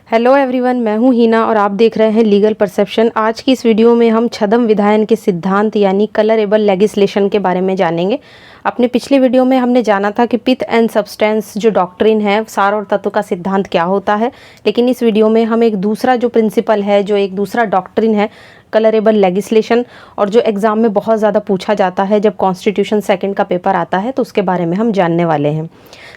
Hello everyone, मैं हूं हीना और आप देख रहे हैं लीगल परसेप्शन। आज की इस वीडियो में हम छद्म विधायन के सिद्धांत यानी कलरेबल लेगिस्लेशन के बारे में जानेंगे। अपने पिछले वीडियो में हमने जाना था कि पिथ एंड सब्सटेंस जो डॉक्ट्रिन है, सार और तत्व का सिद्धांत क्या होता है। लेकिन इस वीडियो में हम एक दूसरा जो प्रिंसिपल है, जो एक दूसरा डॉक्ट्रिन है कलरेबल लेगिस्लेशन, और जो एग्जाम में बहुत ज़्यादा पूछा जाता है जब कॉन्स्टिट्यूशन सेकंड का पेपर आता है, तो उसके बारे में हम जानने वाले हैं।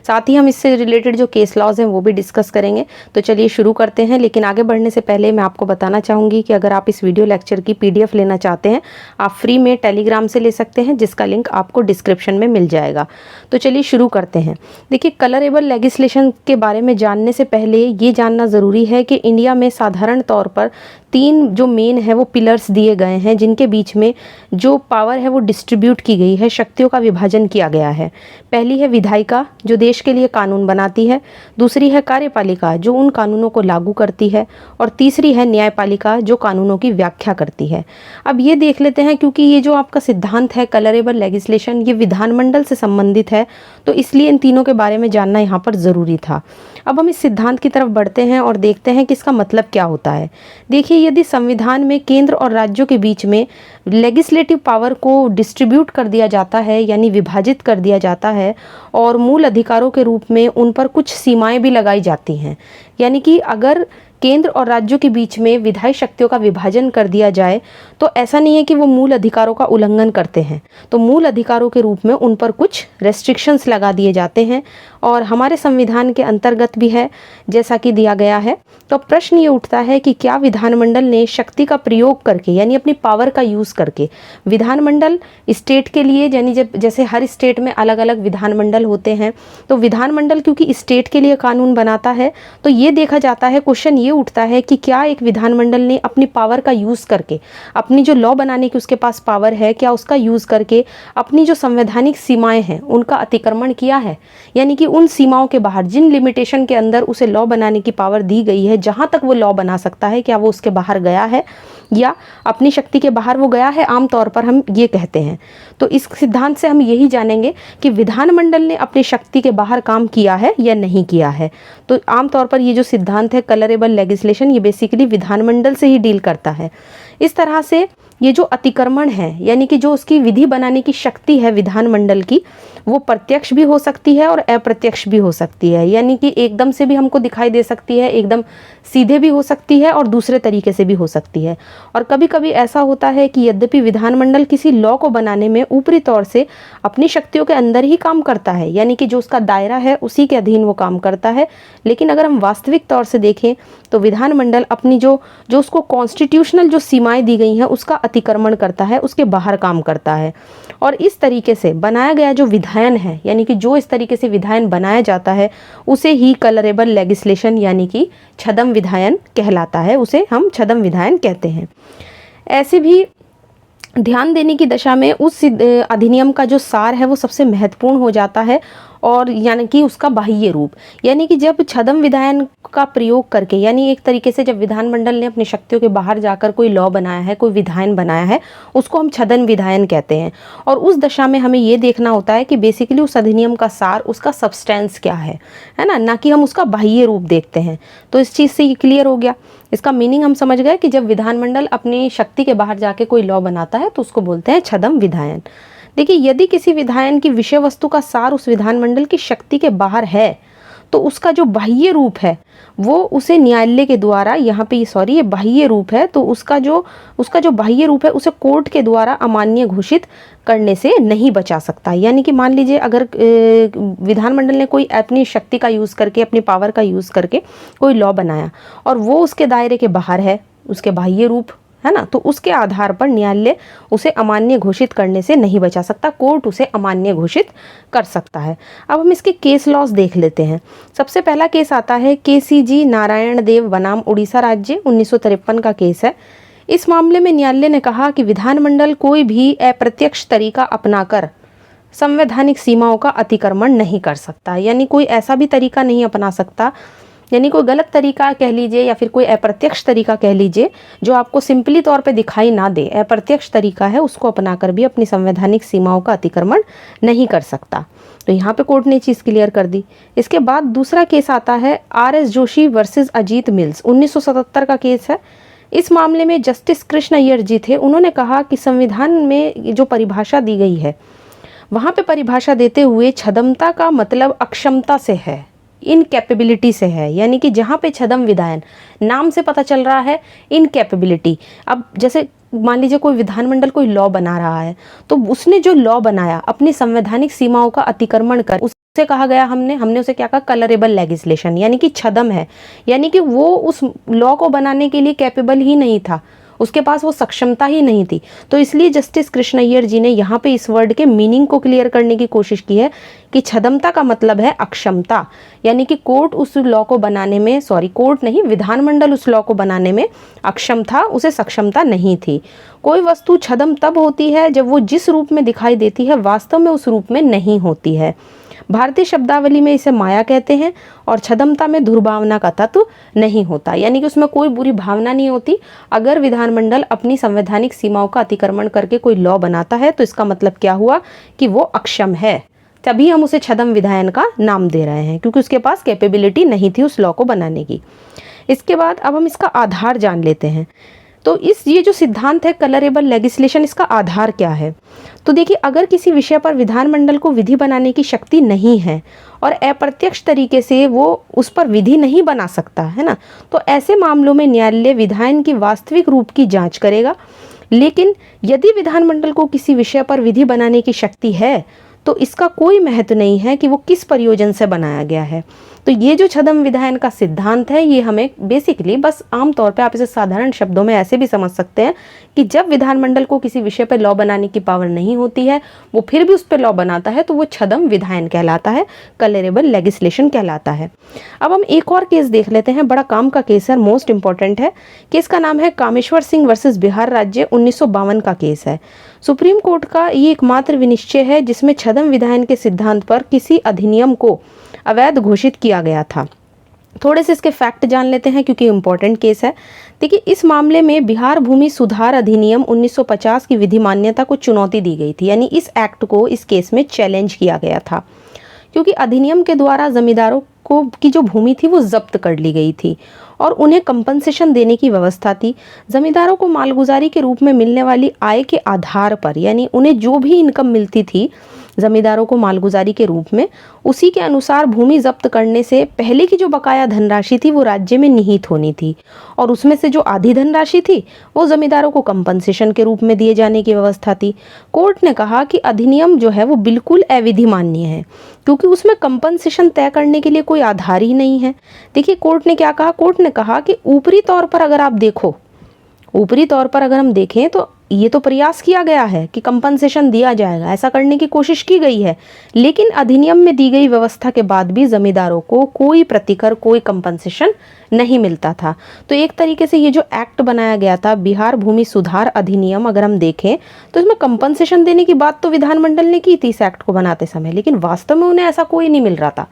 साथ ही हम इससे रिलेटेड जो केस लॉज हैं वो भी डिस्कस करेंगे। तो चलिए शुरू करते हैं। लेकिन आगे बढ़ने से पहले मैं आपको बताना चाहूँगी कि अगर आप इस वीडियो लेक्चर की PDF लेना चाहते हैं, आप फ्री में टेलीग्राम से ले सकते हैं, जिसका लिंक आपको डिस्क्रिप्शन में मिल जाएगा। तो चलिए शुरू करते हैं। देखिए, कलरेबल लेगिस्लेशन के बारे में जानने से पहले ये जानना ज़रूरी है कि इंडिया में साधारण तौर पर 3 जो मेन है वो पिलर्स दिए गए हैं, जिनके बीच में जो पावर है वो डिस्ट्रीब्यूट की गई है, शक्तियों का विभाजन किया गया है। पहली है विधायिका, जो देश के लिए कानून बनाती है। दूसरी है कार्यपालिका, जो उन कानूनों को लागू करती है। और तीसरी है न्यायपालिका, जो कानूनों की व्याख्या करती है। अब ये देख लेते हैं, क्योंकि ये जो आपका सिद्धांत है कलरेबल लेगिस्लेशन, ये विधानमंडल से संबंधित है, तो इसलिए इन तीनों के बारे में जानना यहाँ पर ज़रूरी था। अब हम इस सिद्धांत की तरफ बढ़ते हैं और देखते हैं कि इसका मतलब क्या होता है। देखिए, यदि संविधान में केंद्र और राज्यों के बीच में लेगिस्लेटिव पावर को डिस्ट्रीब्यूट कर दिया जाता है, यानी विभाजित कर दिया जाता है, और मूल अधिकारों के रूप में उन पर कुछ सीमाएं भी लगाई जाती हैं, यानी कि अगर केंद्र और राज्यों के बीच में विधायी शक्तियों का विभाजन कर दिया जाए, तो ऐसा नहीं है कि वो मूल अधिकारों का उल्लंघन करते हैं। तो मूल अधिकारों के रूप में उन पर कुछ रेस्ट्रिक्शंस लगा दिए जाते हैं, और हमारे संविधान के अंतर्गत भी है, जैसा कि दिया गया है। तो प्रश्न ये उठता है कि क्या विधानमंडल ने शक्ति का प्रयोग करके, यानी अपनी पावर का यूज़ करके, विधानमंडल स्टेट के लिए, यानी जैसे हर स्टेट में अलग अलग विधानमंडल होते हैं, तो विधानमंडल क्योंकि स्टेट के लिए कानून बनाता है, तो ये देखा जाता है, क्वेश्चन ये उठता है कि क्या एक विधानमंडल ने अपनी पावर का यूज़ करके, अपनी जो लॉ बनाने की उसके पास पावर है, क्या उसका यूज़ करके अपनी जो संवैधानिक सीमाएं हैं उनका अतिक्रमण किया है। यानी कि उन सीमाओं के बाहर, जिन लिमिटेशन के अंदर उसे लॉ बनाने की पावर दी गई है, जहाँ तक वो लॉ बना सकता है, क्या वो उसके बाहर गया है या अपनी शक्ति के बाहर वो गया है, आमतौर पर हम ये कहते हैं। तो इस सिद्धांत से हम यही जानेंगे कि विधानमंडल ने अपनी शक्ति के बाहर काम किया है या नहीं किया है। तो आमतौर पर ये जो सिद्धांत है कलरेबल लेगिस्लेशन, ये बेसिकली विधानमंडल से ही डील करता है। इस तरह से ये जो अतिक्रमण है, यानी कि जो उसकी विधि बनाने की शक्ति है विधानमंडल की, वो प्रत्यक्ष भी हो सकती है और अप्रत्यक्ष भी हो सकती है। यानी कि एकदम से भी हमको दिखाई दे सकती है, एकदम सीधे भी हो सकती है, और दूसरे तरीके से भी हो सकती है। और कभी कभी ऐसा होता है कि यद्यपि विधानमंडल किसी लॉ को बनाने में ऊपरी तौर से अपनी शक्तियों के अंदर ही काम करता है, यानी कि जो उसका दायरा है उसी के अधीन वो काम करता है, लेकिन अगर हम वास्तविक तौर से देखें तो विधानमंडल अपनी जो उसको कॉन्स्टिट्यूशनल जो सीमाएं दी गई हैं उसका अतिक्रमण करता है, उसके बाहर काम करता है। और इस तरीके से बनाया गया जो विधायन है, यानी कि जो इस तरीके से विधायन बनाया जाता है, उसे ही कलरेबल लेगिस्लेशन यानी कि छद्म विधायन कहलाता है, उसे हम छद्म विधायन कहते हैं। ऐसे भी ध्यान देने की दशा में उस अधिनियम का जो सार है वो सबसे महत्वपूर्ण हो जाता है, और यानी कि उसका बाह्य रूप, यानी कि जब छद्म विधायन का प्रयोग करके, यानी एक तरीके से जब विधानमंडल ने अपनी शक्तियों के बाहर जाकर कोई लॉ बनाया है, कोई विधायन बनाया है, उसको हम छद्म विधायन कहते हैं। और उस दशा में हमें ये देखना होता है कि बेसिकली उस अधिनियम का सार, उसका सब्सटेंस क्या है ना कि हम उसका बाह्य रूप देखते हैं। तो इस चीज़ से ये क्लियर हो गया, इसका मीनिंग हम समझ गए कि जब विधानमंडल अपनी शक्ति के बाहर जाके कोई लॉ बनाता है तो उसको बोलते हैं छद्म विधायन। देखिए, यदि किसी विधायन की विषय वस्तु का सार उस विधानमंडल की शक्ति के बाहर है, तो उसका जो बाह्य रूप है वो उसे न्यायालय के द्वारा, यहाँ पे ये बाह्य रूप है, तो उसका जो बाह्य रूप है उसे कोर्ट के द्वारा अमान्य घोषित करने से नहीं बचा सकता। यानी कि मान लीजिए अगर विधानमंडल ने कोई अपनी शक्ति का यूज़ करके, अपनी पावर का यूज़ करके कोई लॉ बनाया और वो उसके दायरे के बाहर है, उसके बाह्य रूप है ना, तो उसके आधार पर न्यायालय उसे अमान्य घोषित करने से नहीं बचा सकता, कोर्ट उसे अमान्य घोषित कर सकता है। अब हम इसके केस लॉज देख लेते हैं। सबसे पहला केस आता है KCG नारायण देव बनाम उड़ीसा राज्य, 1953 का केस है। इस मामले में न्यायालय ने कहा कि विधानमंडल कोई भी अप्रत्यक्ष तरीका अपनाकर संवैधानिक सीमाओं का अतिक्रमण नहीं कर सकता, यानी कोई ऐसा भी तरीका नहीं अपना सकता यानी कोई गलत तरीका कह लीजिए या फिर कोई अप्रत्यक्ष तरीका कह लीजिए जो आपको सिंपली तौर पे दिखाई ना दे, अप्रत्यक्ष तरीका है, उसको अपनाकर भी अपनी संवैधानिक सीमाओं का अतिक्रमण नहीं कर सकता। तो यहाँ पे कोर्ट ने चीज़ क्लियर कर दी। इसके बाद दूसरा केस आता है RS Joshi versus Ajit mills, 1977 का केस है। इस मामले में जस्टिस कृष्ण अय्यर जी थे। उन्होंने कहा कि संविधान में जो परिभाषा दी गई है वहाँ पे परिभाषा देते हुए छदमता का मतलब अक्षमता से है, इनकैपेबिलिटी से है। यानी कि जहाँ पे छदम विधायन नाम से पता चल रहा है इनकैपेबिलिटी। अब जैसे मान लीजिए कोई विधानमंडल कोई लॉ बना रहा है तो उसने जो लॉ बनाया अपनी संवैधानिक सीमाओं का अतिक्रमण कर, उसे कहा गया हमने उसे क्या कहा, कलरेबल लेगिस्लेशन, यानी कि छदम है। यानी कि वो उस लॉ को बनाने के लिए कैपेबल ही नहीं था, उसके पास वो सक्षमता ही नहीं थी। तो इसलिए जस्टिस कृष्ण अय्यर जी ने यहाँ पे इस वर्ड के मीनिंग को क्लियर करने की कोशिश की है कि छदमता का मतलब है अक्षमता। यानी कि कोर्ट उस लॉ को बनाने में, कोर्ट नहीं, विधानमंडल उस लॉ को बनाने में अक्षम था, उसे सक्षमता नहीं थी। कोई वस्तु छदम तब होती है जब वो जिस रूप में दिखाई देती है वास्तव में उस रूप में नहीं होती है। भारतीय शब्दावली में इसे माया कहते हैं और छदमता में दुर्भावना का तत्व नहीं होता, यानी कि उसमें कोई बुरी भावना नहीं होती। अगर विधानमंडल अपनी संवैधानिक सीमाओं का अतिक्रमण करके कोई लॉ बनाता है तो इसका मतलब क्या हुआ कि वो अक्षम है, तभी हम उसे छदम विधायन का नाम दे रहे हैं, क्योंकि उसके पास कैपेबिलिटी नहीं थी उस लॉ को बनाने की। इसके बाद अब हम इसका आधार जान लेते हैं। तो ये जो सिद्धांत है कलरेबल लेगिस्लेशन, इसका आधार क्या है? तो देखिए, अगर किसी विषय पर विधानमंडल को विधि बनाने की शक्ति नहीं है और अप्रत्यक्ष तरीके से वो उस पर विधि नहीं बना सकता है ना, तो ऐसे मामलों में न्यायालय विधायन की वास्तविक रूप की जांच करेगा। लेकिन यदि विधानमंडल को किसी विषय पर विधि बनाने की शक्ति है तो इसका कोई महत्व नहीं है कि वो किस प्रयोजन से बनाया गया है। तो ये जो छदम विधायन का सिद्धांत है ये हमें बेसिकली, बस आमतौर पे आप इसे साधारण शब्दों में ऐसे भी समझ सकते हैं कि जब विधानमंडल को किसी विषय पर लॉ बनाने की पावर नहीं होती है, वो फिर भी उस पर लॉ बनाता है, तो वो छदम विधायन कहलाता है, कलरेबल लेगिस्लेशन कहलाता है। अब हम एक और केस देख लेते हैं, बड़ा काम का केस है, मोस्ट इंपॉर्टेंट है। केस का नाम है कामेश्वर सिंह वर्सेस बिहार राज्य, 1952 का केस है। सुप्रीम कोर्ट का ये एकमात्र विनिश्चय है जिसमें छदम विधायन के सिद्धांत पर किसी अधिनियम को अवैध घोषित किया गया था। थोड़े से इसके फैक्ट जान लेते हैं क्योंकि इम्पोर्टेंट केस है। देखिए, इस मामले में बिहार भूमि सुधार अधिनियम 1950 की विधि मान्यता को चुनौती दी गई थी, यानी इस एक्ट को इस केस में चैलेंज किया गया था, क्योंकि अधिनियम के द्वारा जमींदारों को की जो भूमि थी वो जब्त कर ली गई थी और उन्हें कंपनसेशन देने की व्यवस्था थी। जमींदारों को मालगुजारी के रूप में मिलने वाली आय के आधार पर, यानी उन्हें जो भी इनकम मिलती थी जमींदारों को मालगुजारी के रूप में, उसी के अनुसार भूमि जब्त करने से पहले की जो बकाया धनराशि थी वो राज्य में निहित होनी थी और उसमें से जो आधी धनराशि थी वो जमींदारों को कंपनसेशन के रूप में दिए जाने की व्यवस्था थी। कोर्ट ने कहा कि अधिनियम जो है वो बिल्कुल अविधि मान्य है क्योंकि उसमें कंपनसेशन तय करने के लिए कोई आधार ही नहीं है। देखिए, कोर्ट ने क्या कहा, कोर्ट ने कहा कि ऊपरी तौर पर अगर आप देखो, ऊपरी तौर पर अगर हम देखें तो ये तो प्रयास किया गया है कि कंपनसेशन दिया जाएगा, ऐसा करने की कोशिश की गई है, लेकिन अधिनियम में दी गई व्यवस्था के बाद भी जमींदारों को कोई प्रतिकर, कोई कंपनसेशन नहीं मिलता था। तो एक तरीके से ये जो एक्ट बनाया गया था बिहार भूमि सुधार अधिनियम, अगर हम देखें तो इसमें कंपनसेशन देने की बात तो विधानमंडल ने की थी इस एक्ट को बनाते समय, लेकिन वास्तव में उन्हें ऐसा कोई नहीं मिल रहा था,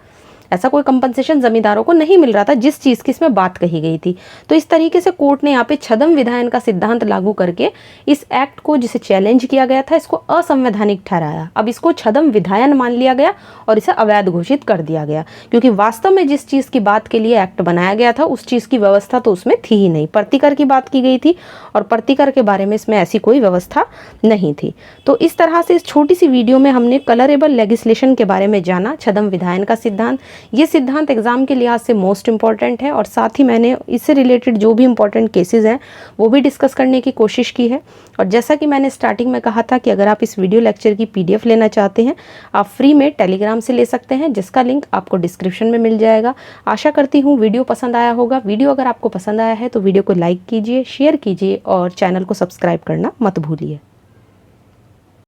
ऐसा कोई कंपनसेशन जमींदारों को नहीं मिल रहा था जिस चीज़ की इसमें बात कही गई थी। तो इस तरीके से कोर्ट ने यहाँ पे छदम विधायन का सिद्धांत लागू करके इस एक्ट को, जिसे चैलेंज किया गया था, इसको असंवैधानिक ठहराया। अब इसको छदम विधायन मान लिया गया और इसे अवैध घोषित कर दिया गया, क्योंकि वास्तव में जिस चीज़ की बात के लिए एक्ट बनाया गया था उस चीज़ की व्यवस्था तो उसमें थी ही नहीं। प्रतिकर की बात की गई थी और प्रतिकर के बारे में इसमें ऐसी कोई व्यवस्था नहीं थी। तो इस तरह से इस छोटी सी वीडियो में हमने कलरेबल लेगिस्लेशन के बारे में जाना, छदम विधायन का सिद्धांत। ये सिद्धांत एग्जाम के लिहाज से मोस्ट इंपॉर्टेंट है और साथ ही मैंने इससे रिलेटेड जो भी इंपॉर्टेंट केसेस हैं वो भी डिस्कस करने की कोशिश की है। और जैसा कि मैंने स्टार्टिंग में कहा था कि अगर आप इस वीडियो लेक्चर की PDF लेना चाहते हैं, आप फ्री में टेलीग्राम से ले सकते हैं, जिसका लिंक आपको डिस्क्रिप्शन में मिल जाएगा। आशा करती हूँ वीडियो पसंद आया होगा। वीडियो अगर आपको पसंद आया है तो वीडियो को लाइक कीजिए, शेयर कीजिए और चैनल को सब्सक्राइब करना मत भूलिए।